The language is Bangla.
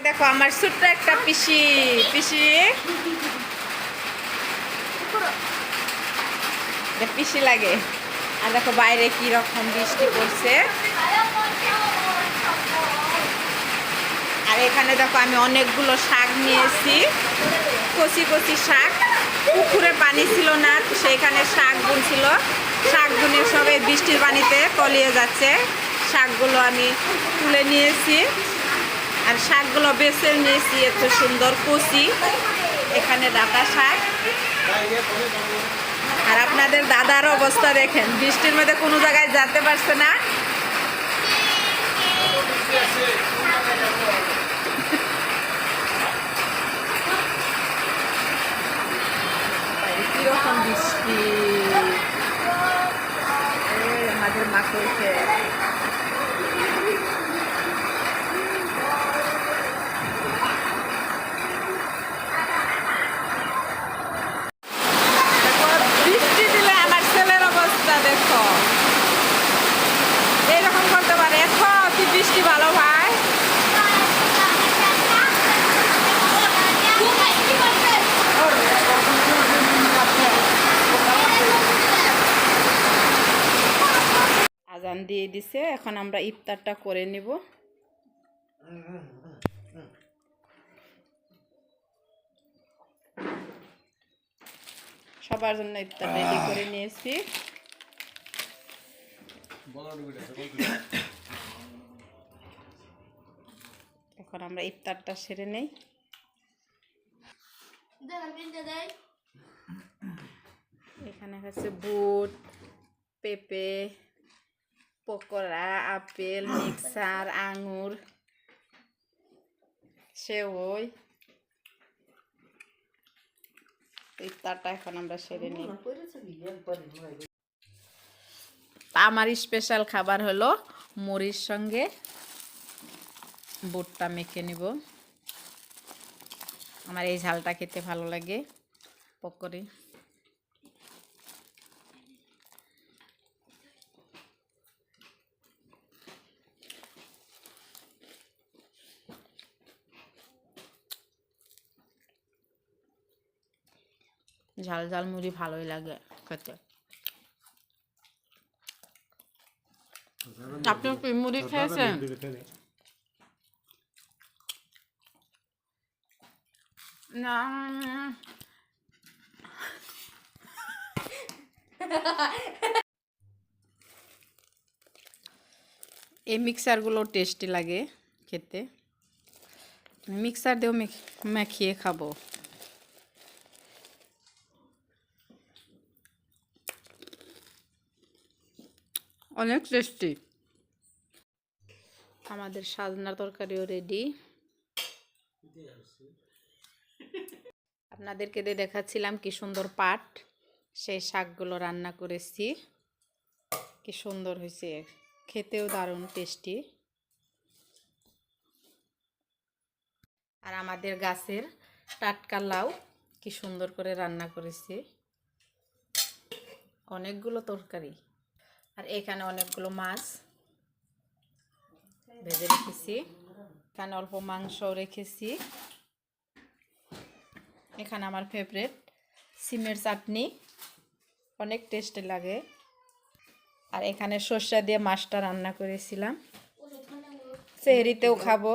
দেখো আমার ছোট্ট একটা পিসি পিসি পিসি লাগে। আর দেখো বাইরে কি রকম বৃষ্টি পড়ছে। আর এখানে দেখো আমি অনেকগুলো শাক নিয়েছি, কচি কচি শাক। পুকুরে পানি ছিল না, সেইখানে শাক বুনছিল, শাক বুনে সবে বৃষ্টির পানিতে তলিয়ে যাচ্ছে। শাকগুলো আমি তুলে নিয়েছি আর শাকগুলো বেছে নিয়েছি। এত সুন্দর কচি, এখানে ডাঁটা শাক। আর আপনাদের দাদার অবস্থা দেখেন, বৃষ্টির মধ্যে কোনো জায়গায় যেতে পারছে না। কিরকম বৃষ্টি, আমাদের মাকে বৃষ্টি দিলে আমার ছেলের অবস্থা দেখো, এইরকম করতে পারে। এখন কি বৃষ্টি ভালো ভাই? আজান দিয়ে দিছে, এখন আমরা ইফতারটা করে নিব। সবার জন্য ইফতার রেডি করে নিয়েছি। এখন আমরা ইফতারটা সেরে নেই। এখানে হচ্ছে বুট, পেঁপে, পকোড়া, আপেল, মিক্সার, আঙুর, সেওই। ইফতারটা এখন আমরা সেরে নিই। আমার স্পেশাল খাবার হলো মুড়ির সঙ্গে বুটটা মেখে নিব। আমার এই ঝালটা খেতে ভালো লাগে। পকোড়ি ঝাল ঝাল মুড়ি ভালোই লাগে খেতে। আপনি কি মুড়ি খেয়েছেন? না, এই মিক্সারগুলো টেস্টি লাগে খেতে। মিক্সার দিয়েও মাখিয়ে খাবো। অনেক টেস্টি। আমাদের সাজনা তরকারিও রেডি। আপনাদেরকে দিয়ে দেখাচ্ছিলাম কি সুন্দর পাট, সেই শাকগুলো রান্না করেছি। কি সুন্দর হয়েছে, খেতেও দারুণ টেস্টি। আর আমাদের গাছের টাটকা লাউ কি সুন্দর করে রান্না করেছি। অনেকগুলো তরকারি। আর এখানে অনেকগুলো মাছ ভেজে রেখেছি। এখানে অল্প মাংস রেখেছি। এখানে আমার ফেভারিট সিমের চাটনি, অনেক টেস্টি লাগে। আর এখানে সর্ষে দিয়ে মাছটা রান্না করেছিলাম, সেহরিতেও খাবো।